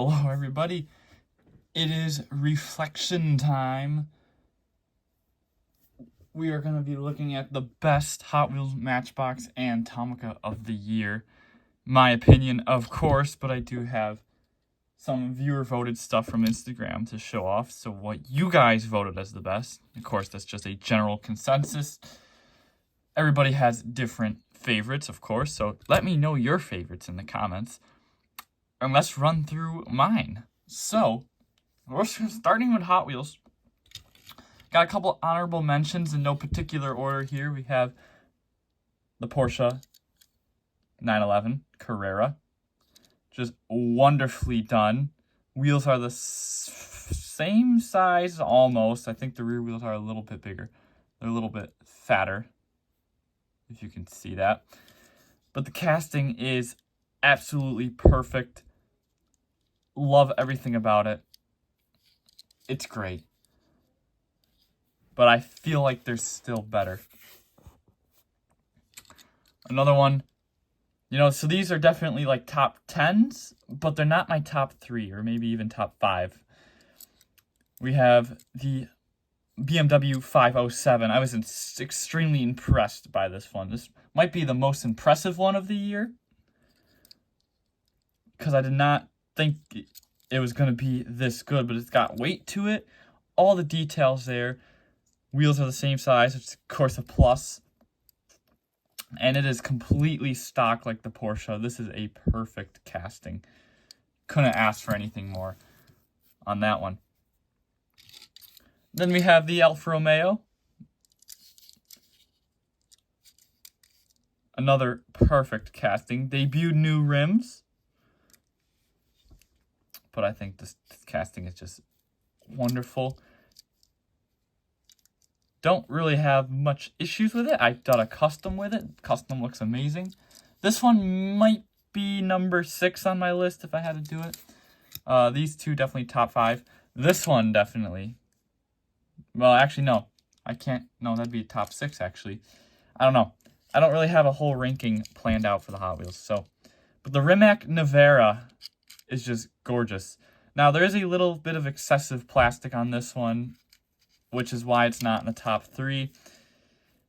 Hello everybody, it is reflection time. We are going to be looking at the best Hot Wheels, Matchbox, and Tomcia of the year. My opinion, of course, but I do have some viewer voted stuff from Instagram to show off. So what you guys voted as the best, of course, that's just a general consensus. Everybody has different favorites, of course, so let me know your favorites in the comments. And let's run through mine. So, we're starting with Hot Wheels. Got a couple honorable mentions in no particular order here. We have the Porsche 911 Carrera. Just wonderfully done. Wheels are the same size almost. I think the rear wheels are a little bit bigger. They're a little bit fatter, if you can see that. But the casting is absolutely perfect. Love everything about it. It's great. But I feel like there's still better. Another one, so these are definitely like top 10s, but they're not my top 3 or maybe even top 5. We have the BMW 507. I was extremely impressed by this one. This might be the most impressive one of the year, because I did not think it was going to be this good, but it's got weight to it. All the details there. Wheels are the same size. It's, of course, a plus. And it is completely stock like the Porsche. This is a perfect casting. Couldn't ask for anything more on that one. Then we have the Alfa Romeo. Another perfect casting. Debuted new rims. But I think this casting is just wonderful. Don't really have much issues with it. I done a custom with it. Custom looks amazing. This one might be number 6 on my list if I had to do it. These two definitely top 5. This one definitely. Well, actually, no. I can't. No, that'd be top 6, actually. I don't know. I don't really have a whole ranking planned out for the Hot Wheels. But the Rimac Nevera is just gorgeous. Now, there is a little bit of excessive plastic on this one, which is why it's not in the top 3.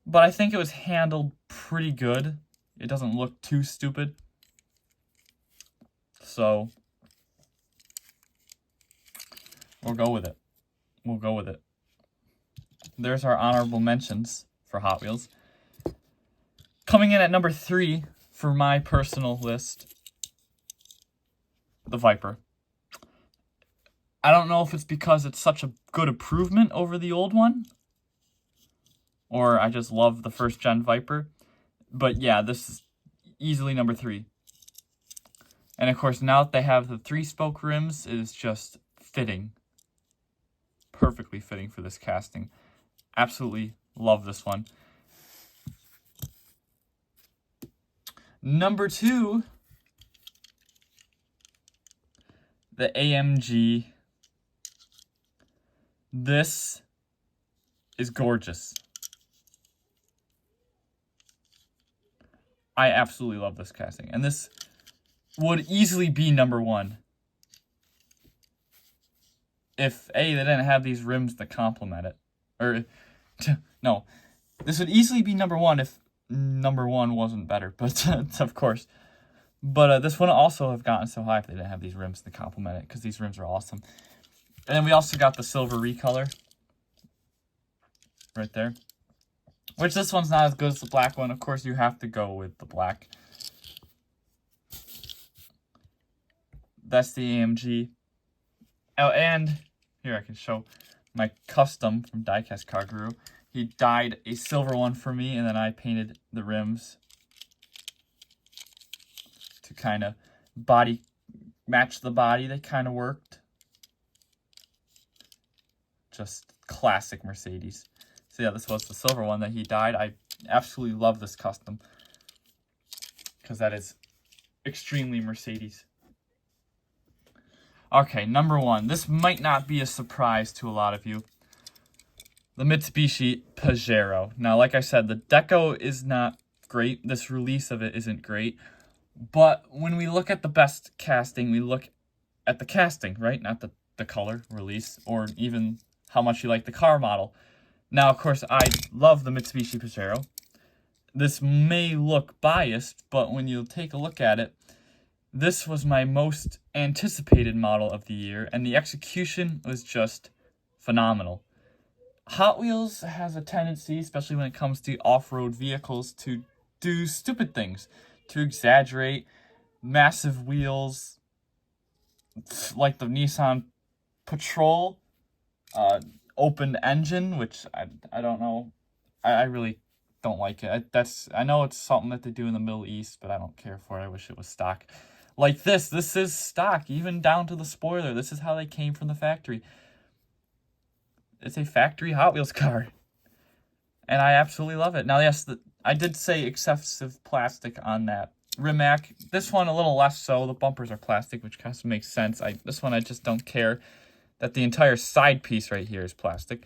But I think it was handled pretty good. It doesn't look too stupid. So, we'll go with it. We'll go with it. There's our honorable mentions for Hot Wheels. Coming in at number 3 for my personal list, the Viper. I don't know if it's because it's such a good improvement over the old one, or I just love the first gen Viper. But yeah, this is easily number 3. And of course, now that they have the 3-spoke rims, it is just fitting. Perfectly fitting for this casting. Absolutely love this one. Number 2, the AMG. This is gorgeous. I absolutely love this casting. And this would easily be number 1. If, A, they didn't have these rims to complement it. Or, no. This would easily be number 1 if number 1 wasn't better. But, of course. But this wouldn't also have gotten so high if they didn't have these rims to complement it. Because these rims are awesome. And then we also got the silver recolor. Right there. Which this one's not as good as the black one. Of course, you have to go with the black. That's the AMG. Oh, and here I can show my custom from Diecast Car Guru. He dyed a silver one for me, and then I painted the rims to kind of match the body. They kind of worked. Just classic Mercedes. So yeah, this was the silver one that he dyed. I absolutely love this custom, because that is extremely Mercedes. Okay, number 1. This might not be a surprise to a lot of you. The Mitsubishi Pajero. Now, like I said, the deco is not great. This release of it isn't great. But when we look at the best casting, we look at the casting, right? Not the color release or even how much you like the car model. Now, of course, I love the Mitsubishi Pajero. This may look biased, but when you take a look at it, this was my most anticipated model of the year, and the execution was just phenomenal. Hot Wheels has a tendency, especially when it comes to off-road vehicles, to do stupid things, to exaggerate massive wheels, like the Nissan Patrol open engine, which I don't know. I really don't like it. I know it's something that they do in the Middle East, but I don't care for it. I wish it was stock. Like this is stock, even down to the spoiler. This is how they came from the factory. It's a factory Hot Wheels car. And I absolutely love it. Now, yes, I did say excessive plastic on that Rimac. This one a little less so. The bumpers are plastic, which kind of makes sense. This one I just don't care that the entire side piece right here is plastic.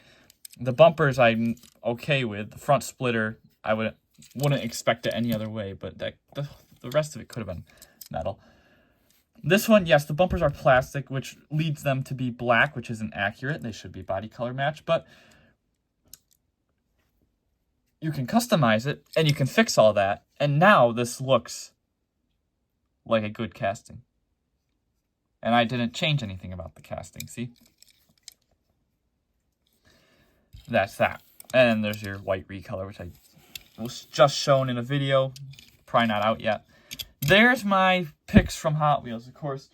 The bumpers I'm okay with. The front splitter, I wouldn't expect it any other way, but the rest of it could have been metal. This one, yes, the bumpers are plastic, which leads them to be black, which isn't accurate. They should be body color match, but you can customize it, and you can fix all that, and now this looks like a good casting. And I didn't change anything about the casting, see? That's that. And there's your white recolor, which I was just shown in a video, probably not out yet. There's my picks from Hot Wheels. Of course,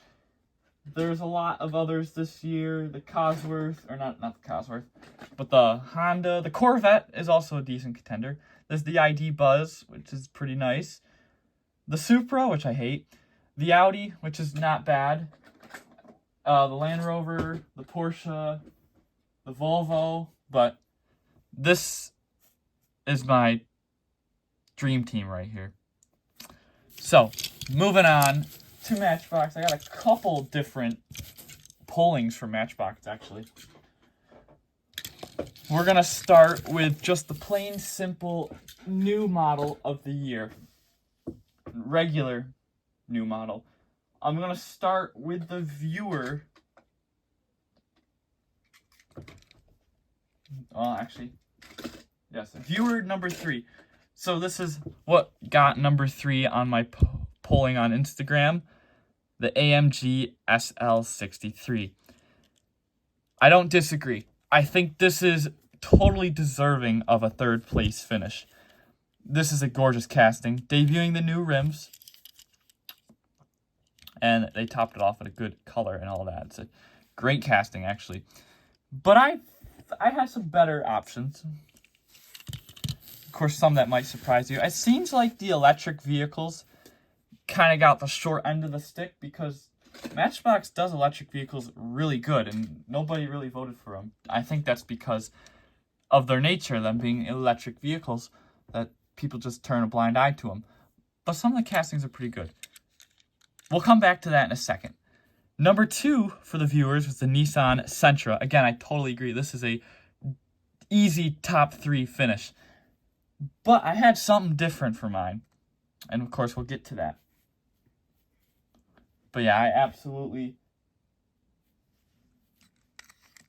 there's a lot of others this year. The Cosworth, or not the Cosworth, but the Honda. The Corvette is also a decent contender. There's the ID Buzz, which is pretty nice. The Supra, which I hate. The Audi, which is not bad. The Land Rover, the Porsche, the Volvo. But this is my dream team right here. So, moving on to Matchbox. I got a couple different pullings for Matchbox, actually. We're going to start with just the plain, simple new model of the year. Regular new model. I'm going to start with the Viewer. Yes, Viewer number 3. So this is what got number 3 on my polling on Instagram, the AMG SL63. I don't disagree. I think this is totally deserving of a 3rd place finish. This is a gorgeous casting, debuting the new rims, and they topped it off with a good color and all that. It's a great casting, actually. But I had some better options. Of course, some that might surprise you. It seems like the electric vehicles kind of got the short end of the stick because Matchbox does electric vehicles really good, and nobody really voted for them. I think that's because of their nature, them being electric vehicles, that people just turn a blind eye to them. But some of the castings are pretty good. We'll come back to that in a second. Number 2 for the Viewers was the Nissan Sentra. Again, I totally agree. This is a easy top 3 finish. But I had something different for mine. And of course, we'll get to that. But yeah, I absolutely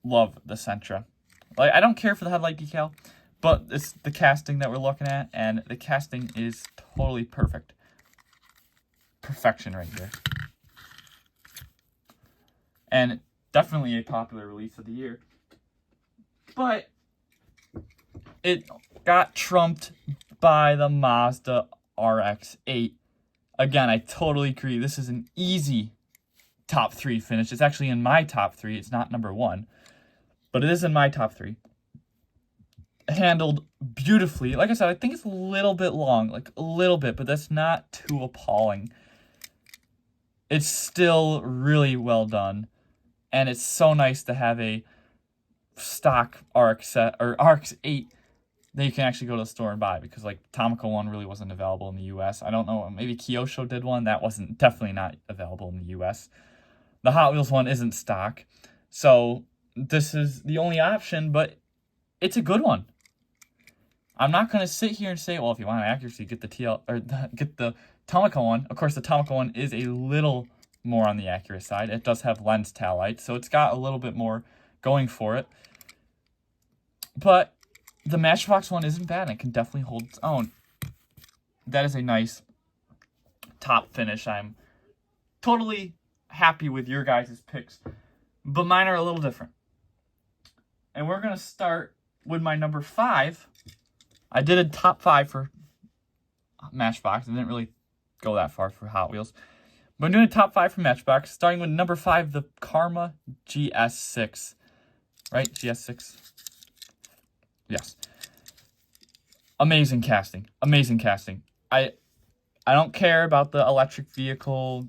love the Sentra. Like, I don't care for the headlight decal, but it's the casting that we're looking at, and the casting is totally perfect. Perfection right here. And definitely a popular release of the year. But it got trumped by the Mazda RX-8. Again, I totally agree. This is an easy top 3 finish. It's actually in my top 3. It's not number 1. But it is in my top 3. Handled beautifully. Like I said, I think it's a little bit long. Like, a little bit. But that's not too appalling. It's still really well done. And it's so nice to have a stock RX-8 that you can actually go to the store and buy, because like Tomcia one really wasn't available in the US. I don't know, maybe Kyosho did one. That wasn't definitely not available in the US. The Hot Wheels one isn't stock. So this is the only option, but it's a good one. I'm not going to sit here and say, well, if you want accuracy, get the Tomcia one. Of course, the Tomcia one is a little more on the accurate side. It does have lens tail lights, so it's got a little bit more going for it. But the Matchbox one isn't bad, and it can definitely hold its own. That is a nice top finish. I'm totally happy with your guys' picks, but mine are a little different. And we're going to start with my number 5. I did a top 5 for Matchbox. I didn't really go that far for Hot Wheels. But I'm doing a top 5 for Matchbox, starting with number 5, the Karma GS6. Right? GS6? Yes. Amazing casting. Amazing casting. I don't care about the electric vehicle,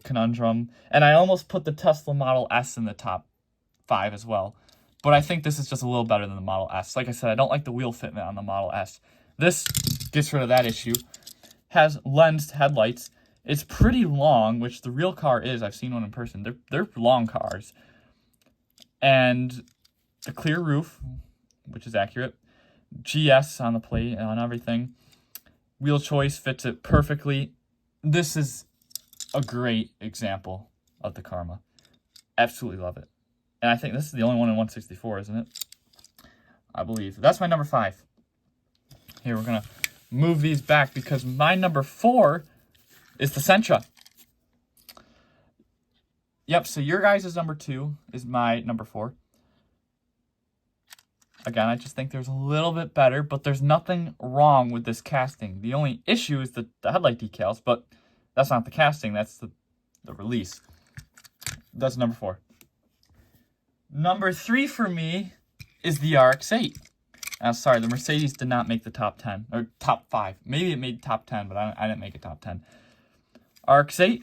conundrum. And I almost put the Tesla Model S in the top 5 as well. But I think this is just a little better than the Model S. Like I said, I don't like the wheel fitment on the Model S. This gets rid of that issue. Has lensed headlights. It's pretty long, which the real car is. I've seen one in person. They're long cars. And the clear roof, which is accurate. GS on the plate and on everything. Wheel choice fits it perfectly. This is a great example of the Karma. Absolutely love it. And I think this is the only one in 164, isn't it? I believe. That's my number 5. Here, we're going to move these back because my number 4 is the Sentra. Yep, so your guys' number 2 is my number 4. Again, I just think there's a little bit better, but there's nothing wrong with this casting. The only issue is the headlight decals, but that's not the casting, that's the release. That's number 4. Number 3 for me is the RX-8. Sorry, the Mercedes did not make the top 10, or top 5. Maybe it made top 10, but I didn't make it top 10. RX-8,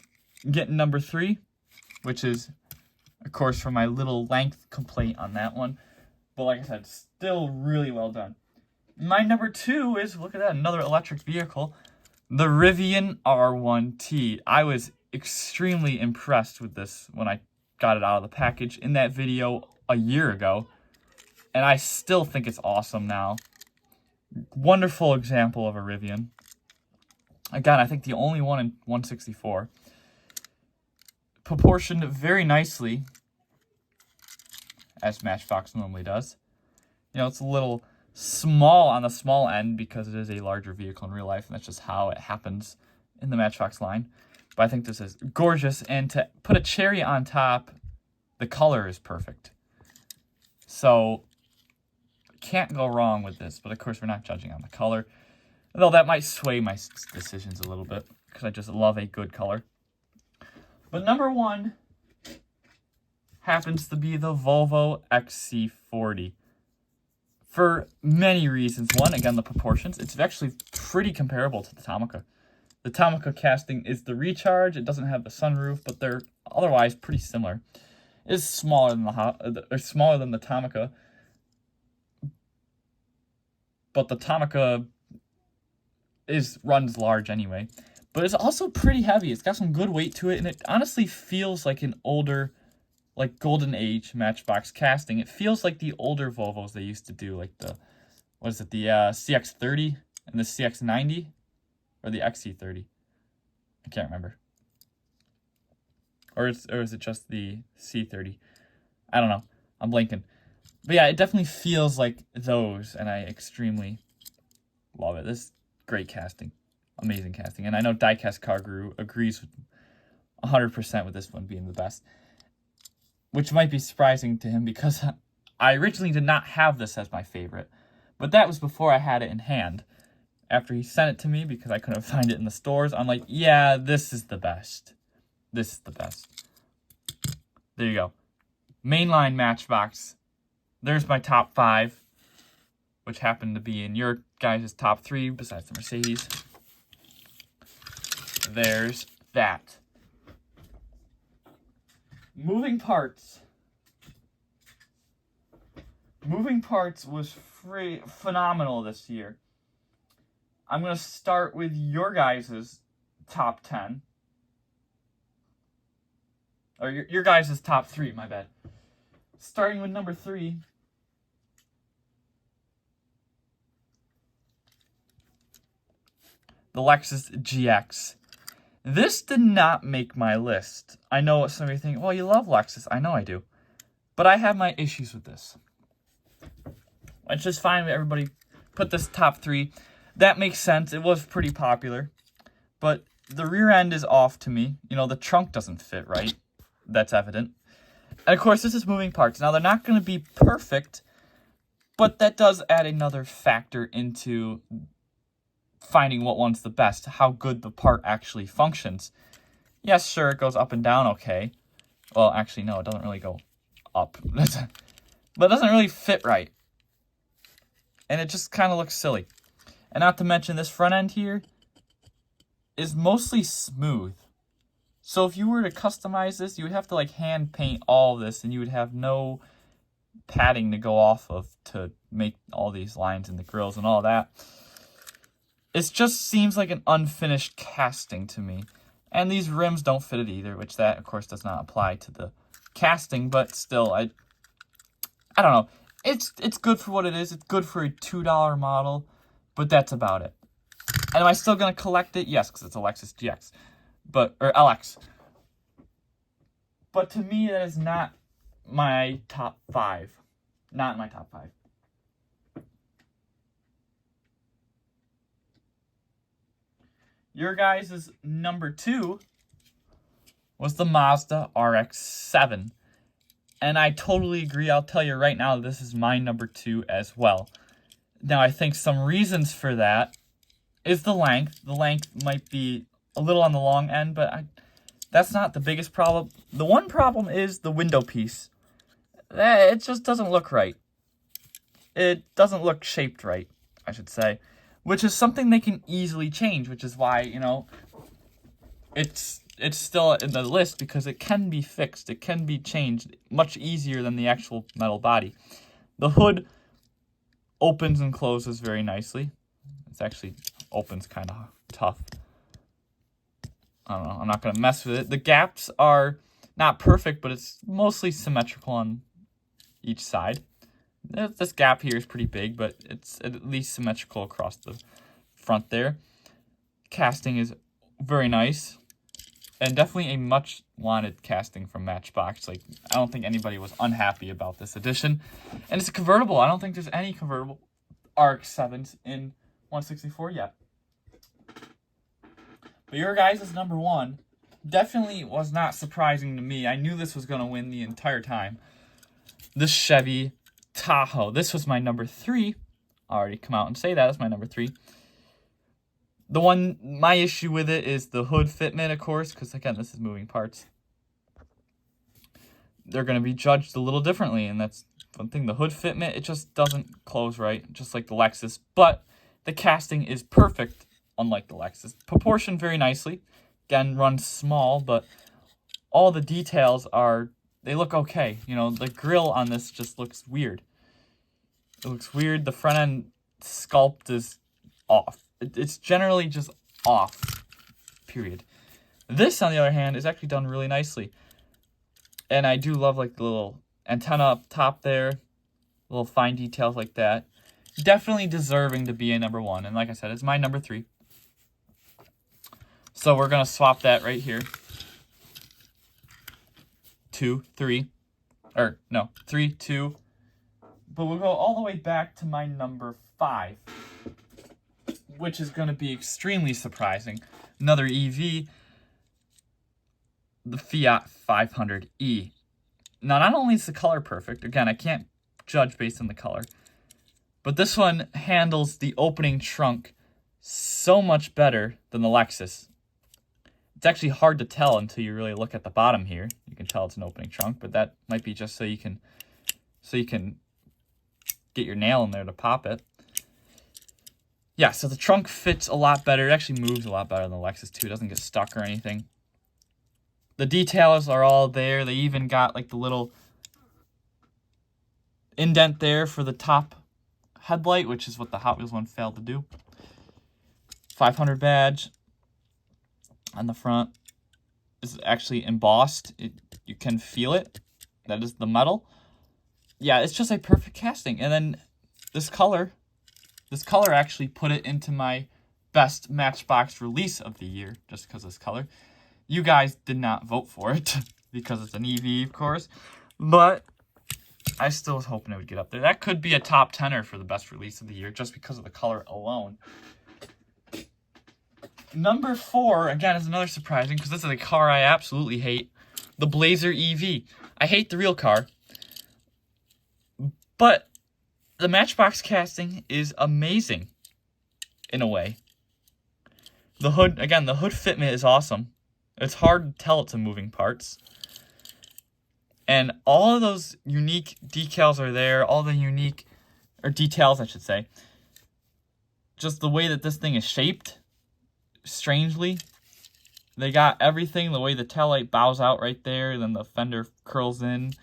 getting number 3, which is, of course, for my little length complaint on that one. But like I said, still really well done. My number 2 is, look at that, another electric vehicle, the Rivian R1T. I was extremely impressed with this when I got it out of the package in that video a year ago. And I still think it's awesome now. Wonderful example of a Rivian. Again, I think the only one in 164. Proportioned very nicely, as Matchbox normally does. It's a little small on the small end because it is a larger vehicle in real life, and that's just how it happens in the Matchbox line. But I think this is gorgeous, and to put a cherry on top, the color is perfect. So, can't go wrong with this, but of course we're not judging on the color. Though that might sway my decisions a little bit, because I just love a good color. But number 1 happens to be the Volvo XC40. For many reasons. One, again, the proportions. It's actually pretty comparable to the Tomica. The Tomica casting is the Recharge. It doesn't have the sunroof, but they're otherwise pretty similar. It is smaller than the Tomica. But the Tomica runs large anyway. But it's also pretty heavy. It's got some good weight to it, and it honestly feels like an older, like golden age Matchbox casting. It feels like the older Volvos they used to do, like the CX-30 and the CX-90, or the XC30. I can't remember. Or is it just the C30? I don't know. I'm blanking. But yeah, it definitely feels like those, and I extremely love it. This is great casting. Amazing casting. And I know Diecast Car Guru agrees 100% with this one being the best. Which might be surprising to him because I originally did not have this as my favorite. But that was before I had it in hand. After he sent it to me because I couldn't find it in the stores, I'm like, yeah, this is the best. This is the best. There you go. Mainline Matchbox. There's my top 5, which happened to be in your guys' top 3 besides the Mercedes. There's that. Moving parts. Moving parts was phenomenal this year. I'm going to start with your guys' top 10. Or your guys' top 3, my bad. Starting with number 3. The Lexus GX. This did not make my list. I know what some of you think, well, you love Lexus. I know I do. But I have my issues with this. It's just fine with everybody put this top 3. That makes sense. It was pretty popular. But the rear end is off to me. You know, the trunk doesn't fit right. That's evident. And of course, this is moving parts. Now, they're not going to be perfect, but that does add another factor into finding what one's the best, how good the part actually functions. Yes, sure, it goes up and down okay. Well, actually, no, it doesn't really go up. But it doesn't really fit right. And it just kind of looks silly. And not to mention, this front end here is mostly smooth. So if you were to customize this, you would have to like hand paint all of this, and you would have no padding to go off of to make all these lines in the grills and all that. It just seems like an unfinished casting to me. And these rims don't fit it either, which that, of course, does not apply to the casting, but still, I don't know. It's good for what it is. It's good for a $2 model, but that's about it. And am I still going to collect it? Yes, because it's a Lexus GX. Or LX. But to me, that is not my top 5. Not in my top 5. Your guys' number 2 was the Mazda RX-7. And I totally agree. I'll tell you right now, this is my number 2 as well. Now, I think some reasons for that is the length. The length might be a little on the long end, but that's not the biggest problem. The one problem is the window piece. It just doesn't look right. It doesn't look shaped right, I should say, which is something they can easily change, which is why, you know, it's still in the list because it can be fixed. It can be changed much easier than the actual metal body. The hood opens and closes very nicely. It's actually opens kind of tough. I don't know. I'm not going to mess with it. The gaps are not perfect, but it's mostly symmetrical on each side. This gap here is pretty big, but it's at least symmetrical across the front there. Casting is very nice. And definitely a much wanted casting from Matchbox. Like, I don't think anybody was unhappy about this edition. And it's a convertible. I don't think there's any convertible RX-7s in 164 yet. But your guys' number 1 definitely was not surprising to me. I knew this was going to win the entire time. This Chevy Tahoe. This was my number 3. I already come out and say that. That's my number 3. My issue with it is the hood fitment, of course, because, again, this is moving parts. They're going to be judged a little differently, and that's one thing. The hood fitment, it just doesn't close right, just like the Lexus. But the casting is perfect, unlike the Lexus. Proportioned very nicely. Again, runs small, but all the details they look okay. You know, the grill on this just looks weird. It looks weird. The front end sculpt is off. It's generally just off, period. This, on the other hand, is actually done really nicely. And I do love, like, the little antenna up top there, little fine details like that. Definitely deserving to be a number 1. And like I said, it's my number 3. So we're going to swap that right here. 2, 3. Or, no, 3, 2. But we'll go all the way back to my number 5. Which is going to be extremely surprising. Another EV, the Fiat 500e. Now, not only is the color perfect, again, I can't judge based on the color, but this one handles the opening trunk so much better than the Lexus. It's actually hard to tell until you really look at the bottom here. You can tell it's an opening trunk, but that might be just so you can get your nail in there to pop it. Yeah, so the trunk fits a lot better. It actually moves a lot better than the Lexus, too. It doesn't get stuck or anything. The details are all there. They even got, like, the little indent there for the top headlight, which is what the Hot Wheels one failed to do. 500 badge on the front is actually embossed. You can feel it. That is the metal. Yeah, it's just a perfect casting. And then this color actually put it into my best Matchbox release of the year, just because of this color. You guys did not vote for it, because it's an EV, of course. But I still was hoping it would get up there. That could be a top 10er for the best release of the year, just because of the color alone. Number 4, again, is another surprising, because this is a car I absolutely hate. The Blazer EV. I hate the real car. But the Matchbox casting is amazing, in a way. The hood, again, the hood fitment is awesome. It's hard to tell it's a moving parts. And all of those unique decals are there. All the unique, or details, I should say. Just the way that this thing is shaped, strangely. They got everything, the way the taillight bows out right there, then the fender curls in.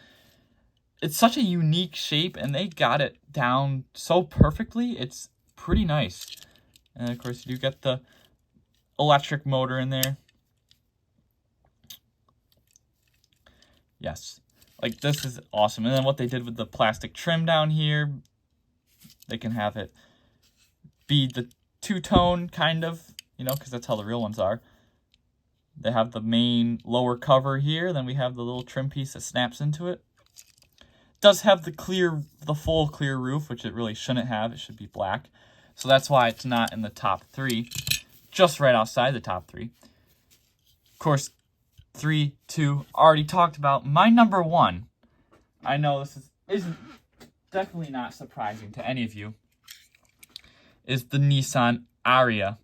It's such a unique shape, and they got it down so perfectly. It's pretty nice. And, of course, you get the electric motor in there. Yes. Like, this is awesome. And then what they did with the plastic trim down here, they can have it be the two-tone, kind of, you know, because that's how the real ones are. They have the main lower cover here, then we have the little trim piece that snaps into it. It does have the full clear roof, which it really shouldn't have. It should be black. So that's why it's not in the top 3, just right outside the top 3. Of course, 3, 2, already talked about. My number 1, I know this isn't definitely not surprising to any of you, is the Nissan Ariya.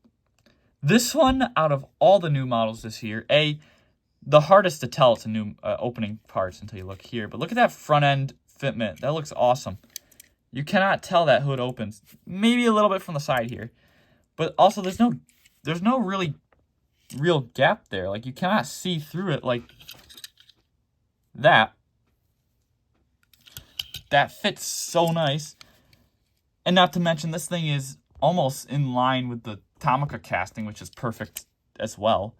This one, out of all the new models this year, the hardest to tell it's a new opening parts until you look here, but look at that front end fitment. That looks awesome. You cannot tell that hood opens. Maybe a little bit from the side here, but also there's no really real gap there. Like, you cannot see through it like that. That fits so nice. And not to mention, this thing is almost in line with the Tomcia casting, which is perfect as well.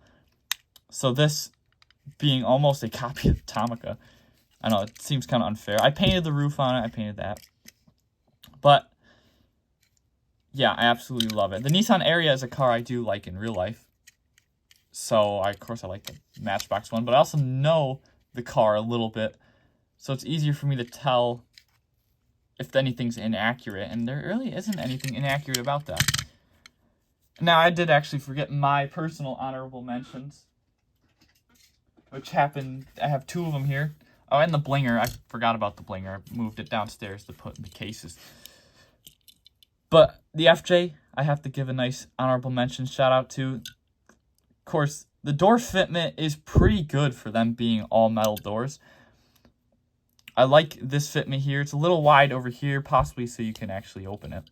So this being almost a copy of Tomcia, I know it seems kind of unfair. I painted the roof on it. I painted that. But yeah, I absolutely love it. The Nissan Ariya is a car I do like in real life. So, of course, I like the Matchbox one, but I also know the car a little bit. So it's easier for me to tell if anything's inaccurate, and there really isn't anything inaccurate about that. Now, I did actually forget my personal honorable mentions, which happened, I have 2 of them here. Oh, and the blinger, I forgot about the blinger. I moved it downstairs to put in the cases. But the FJ, I have to give a nice honorable mention shout out to. Of course, the door fitment is pretty good for them being all metal doors. I like this fitment here. It's a little wide over here, possibly so you can actually open it.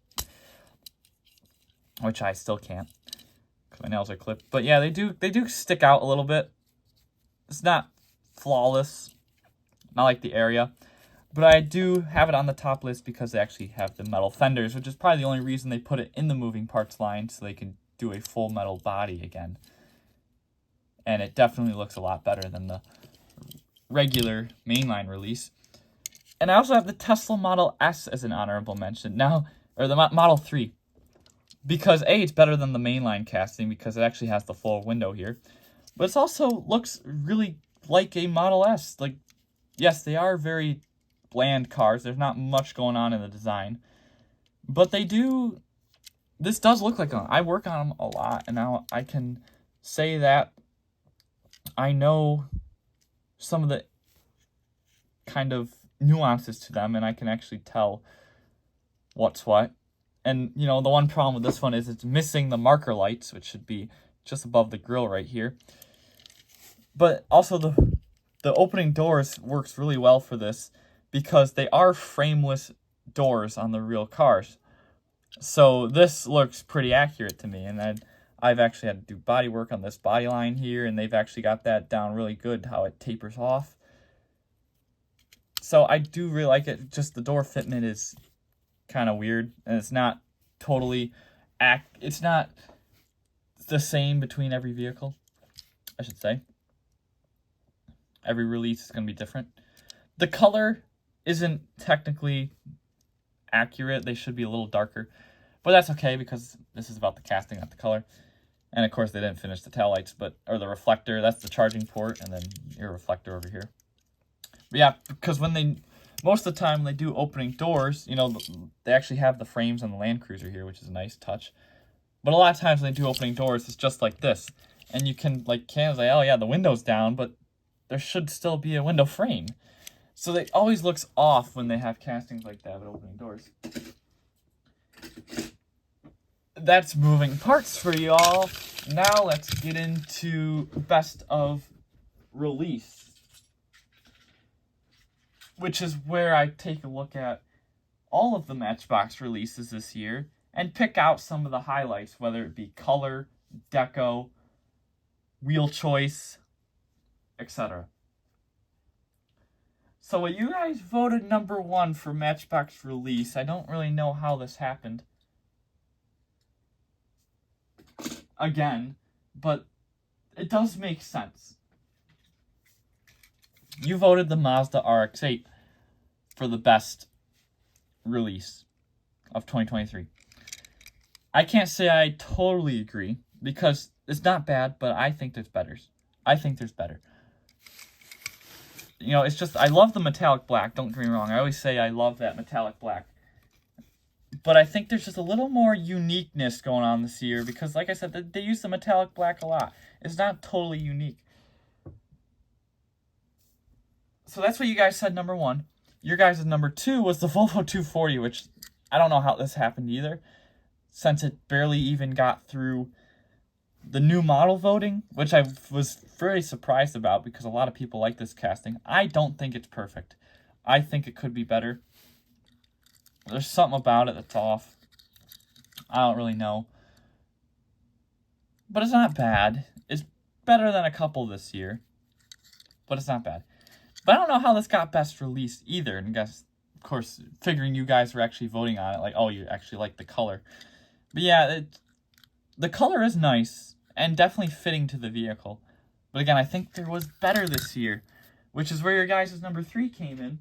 Which I still can't, because my nails are clipped. But yeah, they do stick out a little bit. It's not flawless, not like the Ariya. But I do have it on the top list because they actually have the metal fenders, which is probably the only reason they put it in the moving parts line, so they can do a full metal body again. And it definitely looks a lot better than the regular mainline release. And I also have the Tesla Model S as an honorable mention now, or the Model 3. Because A, it's better than the mainline casting because it actually has the full window here. But it also looks really like a Model S. Like, yes, they are very bland cars. There's not much going on in the design. But this does look like them. I work on them a lot, and now I can say that I know some of the kind of nuances to them, and I can actually tell what's what. And, you know, the one problem with this one is it's missing the marker lights, which should be just above the grill right here. But also the opening doors works really well for this because they are frameless doors on the real cars. So this looks pretty accurate to me, and I've actually had to do body work on this body line here, and they've actually got that down really good, how it tapers off. So I do really like it. Just the door fitment is kind of weird, and it's not totally it's not the same between every vehicle, I should say. Every release is going to be different. The color isn't technically accurate. They should be a little darker. But that's okay because this is about the casting, not the color. And of course they didn't finish the tail lights, or the reflector. That's the charging port, and then your reflector over here. But yeah, because most of the time when they do opening doors, you know, they actually have the frames on the Land Cruiser here, which is a nice touch. But a lot of times when they do opening doors, it's just like this. And you can, like, say, oh yeah, the window's down, but there should still be a window frame. So it always looks off when they have castings like that with opening doors. That's moving parts for y'all. Now let's get into best of release, which is where I take a look at all of the Matchbox releases this year and pick out some of the highlights, whether it be color, deco, wheel choice, etc. So you guys voted number 1 for Matchbox release. I don't really know how this happened. Again, but it does make sense. You voted the Mazda RX-8 for the best release of 2023. I can't say I totally agree because it's not bad, but I think there's better. You know, it's just, I love the metallic black, don't get me wrong. I always say I love that metallic black. But I think there's just a little more uniqueness going on this year because, like I said, they use the metallic black a lot. It's not totally unique. So that's what you guys said number 1. Your guys' number 2 was the Volvo 240, which I don't know how this happened either, since it barely even got through the new model voting, which I was very surprised about because a lot of people like this casting. I don't think it's perfect. I think it could be better. There's something about it that's off. I don't really know. But it's not bad. It's better than a couple this year. But it's not bad. But I don't know how this got best release either. And I guess, of course, figuring you guys were actually voting on it. Like, oh, you actually like the color. But yeah, the color is nice. And definitely fitting to the vehicle. But again, I think there was better this year. Which is where your guys' number 3 came in.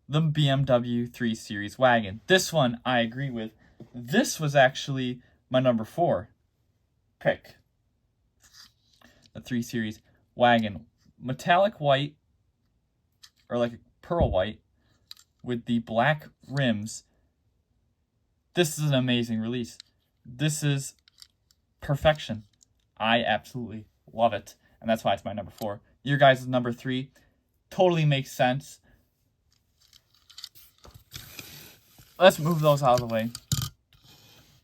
The BMW 3 Series wagon. This one I agree with. This was actually my number 4 pick. The 3 Series wagon. Metallic white, or like a pearl white, with the black rims. This is an amazing release. This is perfection. I absolutely love it. And that's why it's my number 4. Your guys' number 3 totally makes sense. Let's move those out of the way.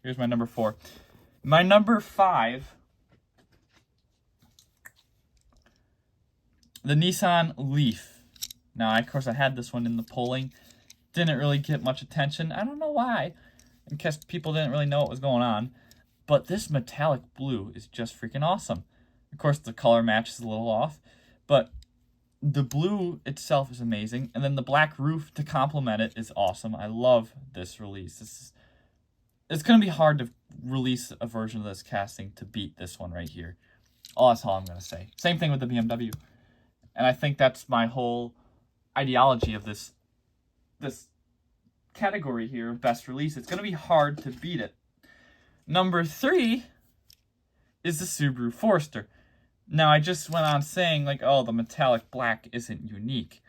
Here's my number 4. My number 5, the Nissan Leaf. Now, of course, I had this one in the polling. Didn't really get much attention. I don't know why. In case people didn't really know what was going on. But this metallic blue is just freaking awesome. Of course, the color match is a little off. But the blue itself is amazing. And then the black roof to complement it is awesome. I love this release. It's going to be hard to release a version of this casting to beat this one right here. That's all I'm going to say. Same thing with the BMW. And I think that's my whole ideology of this category here of best release. It's going to be hard to beat it. Number 3 is the Subaru Forester. Now, I just went on saying, like, oh, the metallic black isn't unique.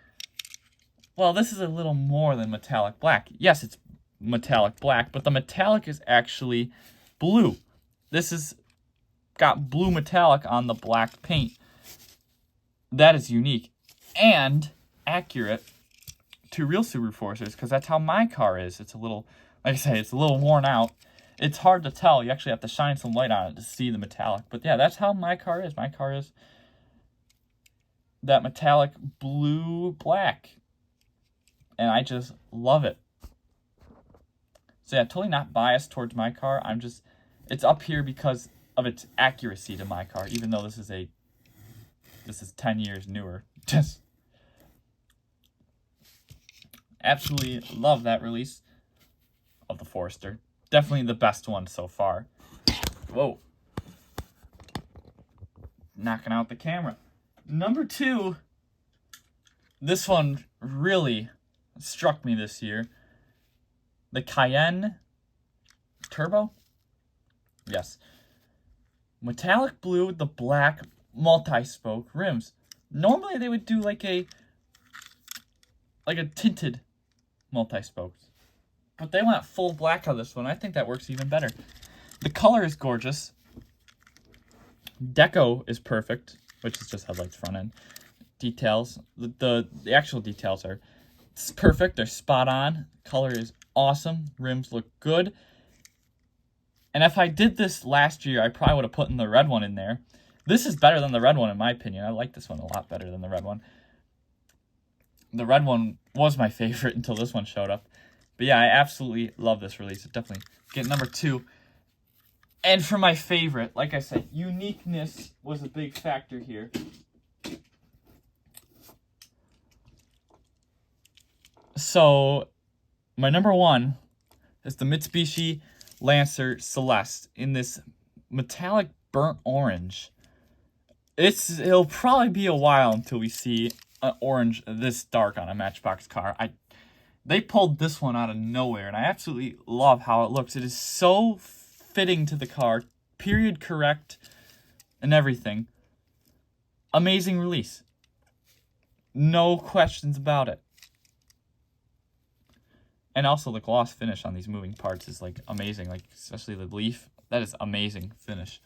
Well, this is a little more than metallic black. Yes, it's metallic black, but the metallic is actually blue. This has got blue metallic on the black paint. That is unique and accurate to real Subaru Foresters, because that's how my car is. It's a little, like I say, it's a little worn out. It's hard to tell. You actually have to shine some light on it to see the metallic. But yeah, that's how my car is. My car is that metallic blue-black. And I just love it. So yeah, totally not biased towards my car. It's up here because of its accuracy to my car, even though this is 10 years newer. Just absolutely love that release of the Forester. Definitely the best one so far. Whoa. Knocking out the camera. Number 2. This one really struck me this year. The Cayenne Turbo? Yes. Metallic blue with the black multi-spoke rims. Normally they would do like a tinted multi-spokes. But they went full black on this one. I think that works even better. The color is gorgeous. Deco is perfect, which is just headlights, front end. Details, the actual details are perfect. They're spot on. Color is awesome. Rims look good. And if I did this last year, I probably would have put in the red one in there. This is better than the red one, in my opinion. I like this one a lot better than the red one. The red one was my favorite until this one showed up. But yeah, I absolutely love this release. It definitely get number 2. And for my favorite, like I said, uniqueness was a big factor here. So, my number 1 is the Mitsubishi Lancer Celeste in this metallic burnt orange. It'll probably be a while until we see an orange this dark on a Matchbox car. They pulled this one out of nowhere, and I absolutely love how it looks. It is so fitting to the car, period correct, and everything. Amazing release. No questions about it. And also the gloss finish on these moving parts is like amazing, like especially the leaf. That is amazing finish.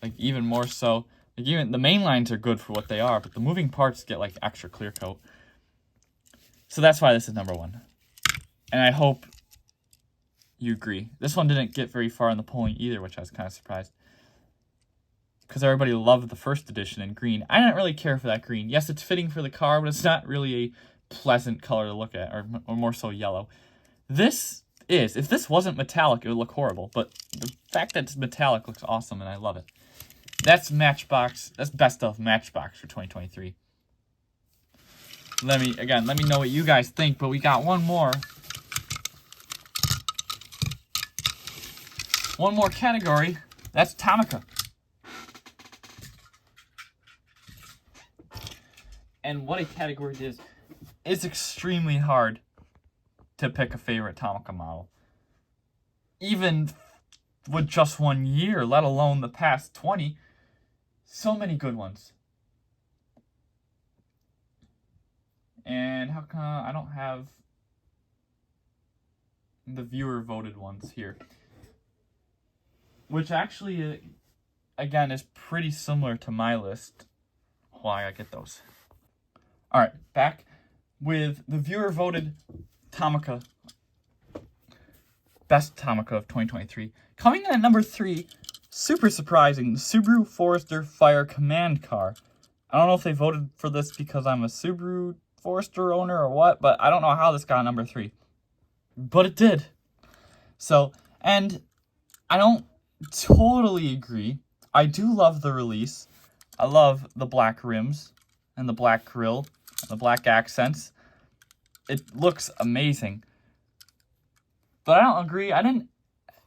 Like even more so, like even the main lines are good for what they are, but the moving parts get like extra clear coat. So that's why this is number 1. And I hope you agree. This one didn't get very far in the polling either, which I was kind of surprised. Because everybody loved the first edition in green. I didn't really care for that green. Yes, it's fitting for the car, but it's not really a pleasant color to look at, or more so yellow. This is, if this wasn't metallic, it would look horrible. But the fact that it's metallic looks awesome, and I love it. That's Matchbox. That's best of Matchbox for 2023. Let me know what you guys think, but we got one more. One more category. That's Tomcia. And what a category it is. It's extremely hard to pick a favorite Tomcia model. Even with just 1 year, let alone the past 20. So many good ones. And how come I don't have the viewer voted ones here? Which actually, again, is pretty similar to my list. Why I get those. Alright, back with the viewer voted Tomcia. Best Tomcia of 2023. Coming in at number 3, super surprising, the Subaru Forester Fire Command car. I don't know if they voted for this because I'm a Subaru Forester owner or what, but I don't know how this got number 3. But it did. So, and I don't totally agree. I do love the release. I love the black rims and the black grille, and the black accents. It looks amazing. But I don't agree. I didn't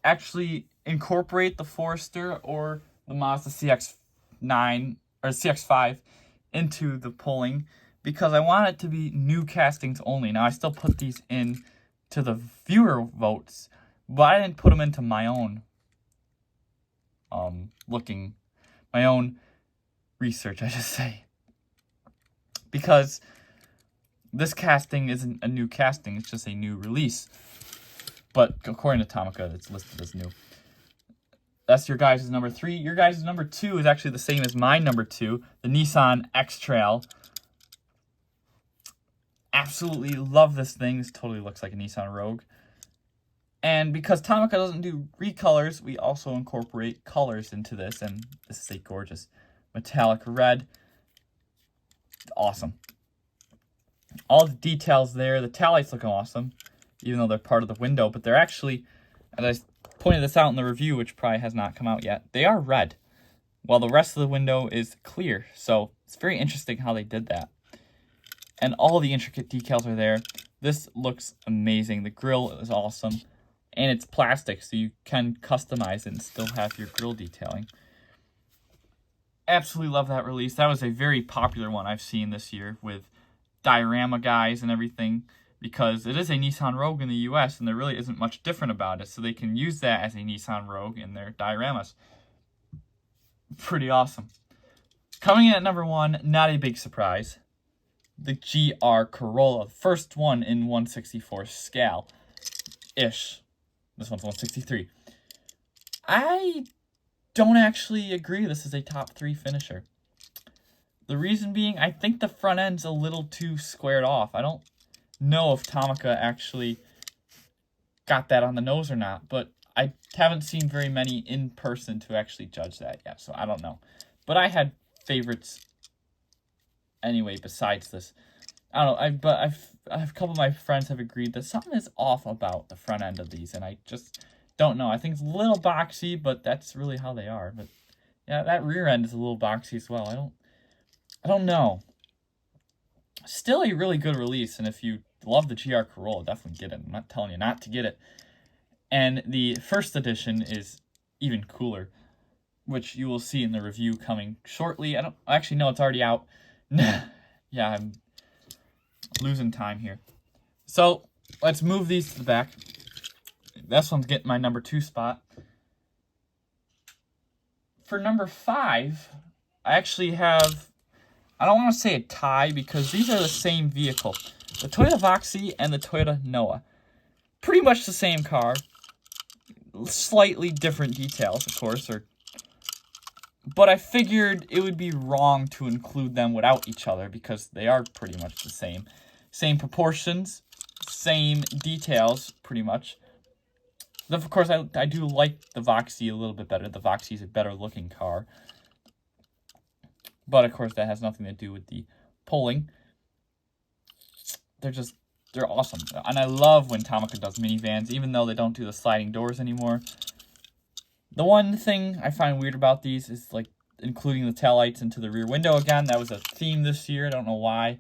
actually incorporate the Forester or the Mazda CX-9 or CX-5 into the polling because I want it to be new castings only. Now, I still put these in to the viewer votes, but I didn't put them into my own my own research, I should say. Because this casting isn't a new casting, it's just a new release. But according to Tomcia, it's listed as new. That's your guys' number 3. Your guys' number 2 is actually the same as my number 2, the Nissan X-Trail. Absolutely love this thing. This totally looks like a Nissan Rogue. And because Tomcia doesn't do recolors, we also incorporate colors into this. And this is a gorgeous metallic red. Awesome. All the details there. The taillights look awesome, even though they're part of the window. But they're actually, as I pointed this out in the review, which probably has not come out yet, they are red, while the rest of the window is clear. So it's very interesting how they did that. And all the intricate details are there. This looks amazing. The grille is awesome. And it's plastic, so you can customize it and still have your grille detailing. Absolutely love that release. That was a very popular one I've seen this year with diorama guys and everything. because it is a Nissan Rogue in the US and there really isn't much different about it, so they can use that as a Nissan Rogue in their dioramas. Pretty awesome. Coming in at number 1, not a big surprise, the GR Corolla, first one in 164 scale-ish. This one's 163. I don't actually agree this is a top 3 finisher. The reason being, I think the front end's a little too squared off. I don't know if Tomcia actually got that on the nose or not, but I haven't seen very many in person to actually judge that yet, so I don't know. But I had favorites anyway besides this. I don't know, but a couple of my friends have agreed that something is off about the front end of these, and I just don't know. I think it's a little boxy, but that's really how they are. But yeah, that rear end is a little boxy as well. I don't know. Still a really good release, and if you love the GR Corolla, definitely get it. I'm not telling you not to get it. And the first edition is even cooler, which you will see in the review coming shortly. Actually, no, it's already out. Yeah, I'm losing time here. So let's move these to the back. This one's getting my number 2 spot. For number 5, I actually have, I don't want to say a tie because these are the same vehicle. The Toyota Voxy and the Toyota Noah. Pretty much the same car. Slightly different details, of course. But I figured it would be wrong to include them without each other because they are pretty much the same. Same proportions, same details, pretty much. Of course, I do like the Voxy a little bit better. The Voxy is a better looking car. But, of course, that has nothing to do with the polling. They're awesome. And I love when Tomcia does minivans, even though they don't do the sliding doors anymore. The one thing I find weird about these is, like, including the taillights into the rear window again. That was a theme this year. I don't know why.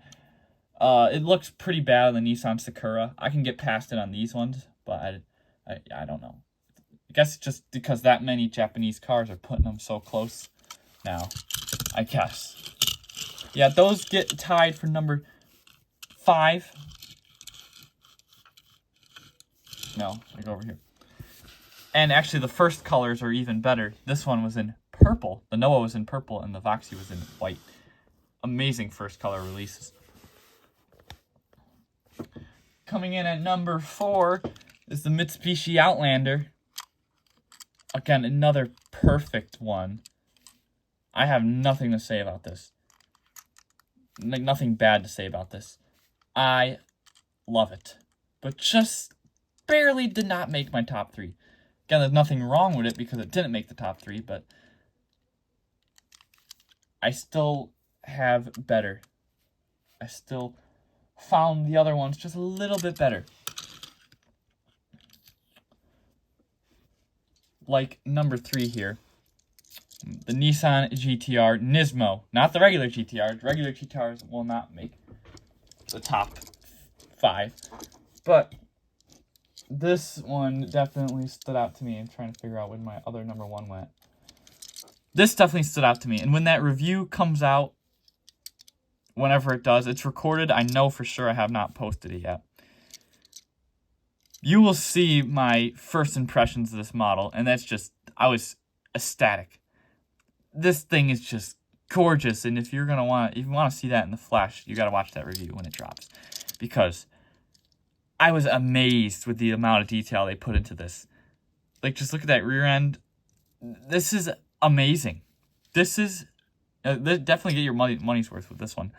It looks pretty bad on the Nissan Sakura. I can get past it on these ones, but I don't know. I guess just because that many Japanese cars are putting them so close now, I guess. Yeah, those get tied for number 5. No, I go over here. And actually, the first colors are even better. This one was in purple. The Noah was in purple, and the Voxy was in white. Amazing first color releases. Coming in at number 4 is the Mitsubishi Outlander. Again, another perfect one. I have nothing to say about this. Nothing bad to say about this. I love it. But just barely did not make my top 3. Again, there's nothing wrong with it because it didn't make the top 3, but I still have better. I still found the other ones just a little bit better. Like number 3 here. The Nissan GTR Nismo. Not the regular GTR. Regular GTRs will not make the top 5. But this one definitely stood out to me. I'm trying to figure out when my other number 1 went. This definitely stood out to me. And when that review comes out, whenever it does, it's recorded. I know for sure I have not posted it yet. You will see my first impressions of this model, and that's just, I was ecstatic. This thing is just gorgeous, and if you want to see that in the flesh, you got to watch that review when it drops, because I was amazed with the amount of detail they put into this. Like, just look at that rear end. This is amazing. This is definitely get your money's worth with this one.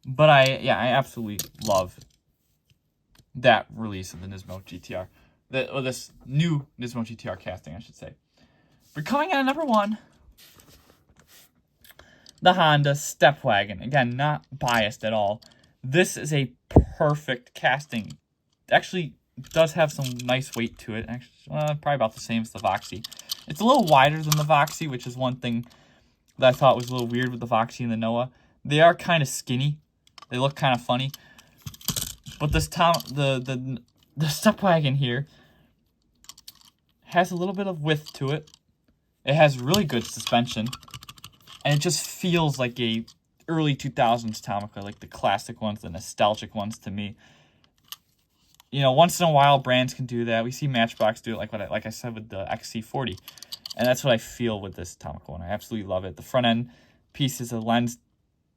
But I absolutely love that release of the Nismo GTR. This new Nismo GTR casting, I should say. But coming in at number 1, the Honda Stepwagon. Again, not biased at all. This is a perfect casting. Actually, does have some nice weight to it. Actually, probably about the same as the Voxy. It's a little wider than the Voxy, which is one thing that I thought was a little weird with the Voxy and the Noah. They are kind of skinny. They look kind of funny. But this the Stepwagon here has a little bit of width to it. It has really good suspension. And it just feels like a early 2000s Tomcia, like the classic ones, the nostalgic ones to me. You know, once in a while, brands can do that. We see Matchbox do it, like I said, with the XC40. And that's what I feel with this Tomcia one. I absolutely love it. The front end piece is a lens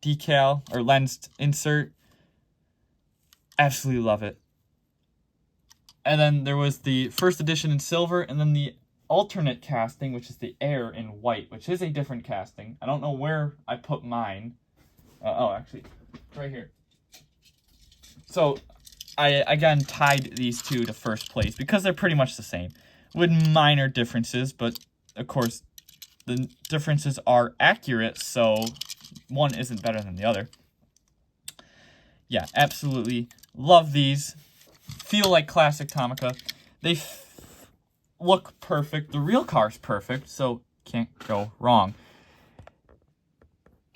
decal, or lens insert. Absolutely love it. And then there was the first edition in silver, and then the alternate casting, which is the Air in white, which is a different casting. I don't know where I put mine. Actually, right here. So, I, again, tied these two to first place because they're pretty much the same, with minor differences, but, of course, the differences are accurate, so one isn't better than the other. Yeah, absolutely love these. Feel like classic Tomcia. They look perfect. The real car's perfect, so can't go wrong.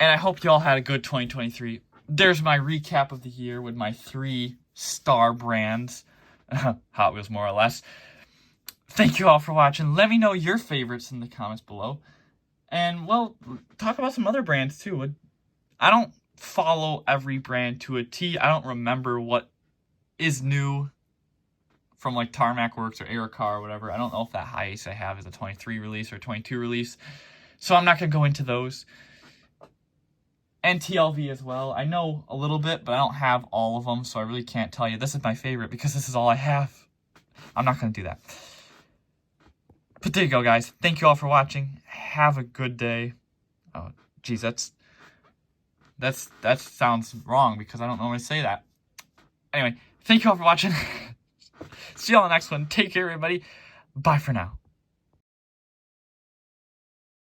And I hope you all had a good 2023. There's my recap of the year with my 3 star brands. Hot Wheels, more or less. Thank you all for watching. Let me know your favorites in the comments below. And, well, talk about some other brands, too. I don't follow every brand to a T. I don't remember what is new from, like, Tarmac Works or Aerocar or whatever. I don't know if that high ace I have is a 23 release or 22 release. So I'm not going to go into those. And TLV as well. I know a little bit, but I don't have all of them, so I really can't tell you this is my favorite because this is all I have. I'm not going to do that. But there you go, guys. Thank you all for watching. Have a good day. Oh, geez, that sounds wrong because I don't normally say that. Anyway, thank you all for watching. See you on the next one. Take care, everybody. Bye for now.